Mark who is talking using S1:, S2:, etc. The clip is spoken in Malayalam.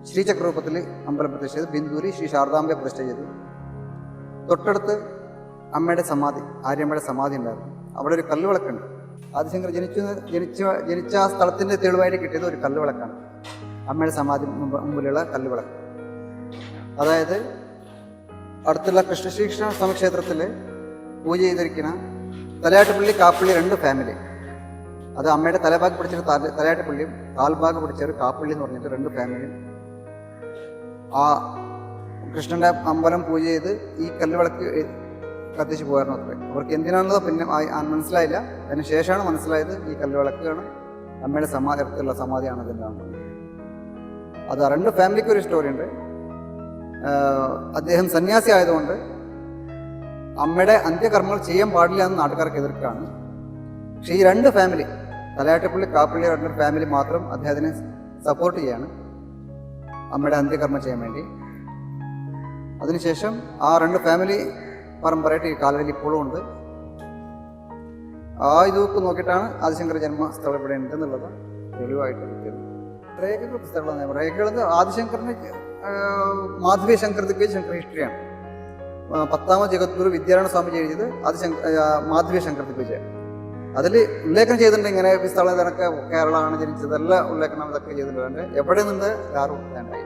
S1: ശ്രീചക്രരൂപത്തിൽ അമ്പലം പ്രതിഷ്ഠ ചെയ്തു. ബിന്ദൂരി ശ്രീ ശാരദാംബയെ പ്രതിഷ്ഠ ചെയ്തു. തൊട്ടടുത്ത് അമ്മയുടെ സമാധി, ആര്യമ്മയുടെ സമാധി ഉണ്ടായിരുന്നു. അവിടെ ഒരു കല്ലുവിളക്കുണ്ട്. ആദിശങ്കർ ജനിച്ച ആ സ്ഥലത്തിൻ്റെ തെളിവായിട്ട് കിട്ടിയത് ഒരു കല്ലുവിളക്കാണ്. അമ്മയുടെ സമാധി മുമ്പിലുള്ള കല്ലുവിളക്ക്. അതായത് അടുത്തുള്ള ശ്രീകൃഷ്ണ സ്വാമി ക്ഷേത്രത്തിൽ പൂജ ചെയ്തിരിക്കുന്ന തലയാട്ടുപള്ളി, കാപ്പള്ളി 2 ഫാമിലി. അത് അമ്മയുടെ തലഭാഗ് പിടിച്ചൊരു തലയാട്ടുപള്ളിയും കാൽഭാഗ് പിടിച്ചൊരു കാപ്പള്ളി എന്ന് പറഞ്ഞിട്ട് 2 ഫാമിലിയും ആ കൃഷ്ണൻ്റെ അമ്പലം പൂജ ചെയ്ത് ഈ കല്ലുവിളക്ക് കത്തിച്ച് പോയിരുന്നു അത്രേ. അവർക്ക് എന്തിനാണെന്നോ പിന്നെ മനസ്സിലായില്ല. അതിന് ശേഷമാണ് മനസ്സിലായത് ഈ കല്ലുവിളക്കാണ് അമ്മയുടെ അടുത്തുള്ള സമാധിയാണ് അതിൻ്റെ. അത് 2 ഫാമിലിക്ക് ഒരു സ്റ്റോറി ഉണ്ട്. അദ്ദേഹം സന്യാസി ആയതുകൊണ്ട് അമ്മയുടെ അന്ത്യകർമ്മങ്ങൾ ചെയ്യാൻ പാടില്ല എന്ന് നാട്ടുകാർക്ക് എതിർക്കാണ്. പക്ഷേ ഈ 2 ഫാമിലി, തലയാട്ടുപള്ളി, കാപ്പള്ളി 2 ഫാമിലി മാത്രം അദ്ദേഹത്തിനെ സപ്പോർട്ട് ചെയ്യാണ് അമ്മയുടെ അന്ത്യകർമ്മം ചെയ്യാൻ വേണ്ടി. അതിനുശേഷം ആ 2 ഫാമിലി പരമ്പരയായിട്ട് ഈ കാലയിൽ ഇപ്പോഴും ഉണ്ട്. ആ ഇതൊക്കെ നോക്കിയിട്ടാണ് ആദിശങ്കര ജന്മസ്ഥലം ഇവിടെ ഉണ്ടെന്നുള്ളത് തെളിവായിട്ട് കിട്ടിയത്. രേഖകൾ പുസ്തകങ്ങളാണ്. രേഖകൾ ആദിശങ്കറിന് മാധവി ശങ്കർ ദിഗ്വിജയ് ശങ്കർ ഹിസ്റ്ററിയാണ്. 10ാമത് ജഗദ്ഗുരു വിദ്യാരായണ സ്വാമിജി എഴുതിയത് മാധവി ശങ്കർ ദിഗ്വിജയ്. അതിൽ ഉല്ലേഖനം ചെയ്തിട്ടുണ്ട് ഇങ്ങനെ ഈ സ്ഥലം ഇതൊക്കെ കേരളമാണ് ജനിച്ചത്, എല്ലാം ഉല്ലേഖനം ഇതൊക്കെ ചെയ്തിട്ടുണ്ട്. എവിടെ നിന്ന് ആരും വേണ്ടായി.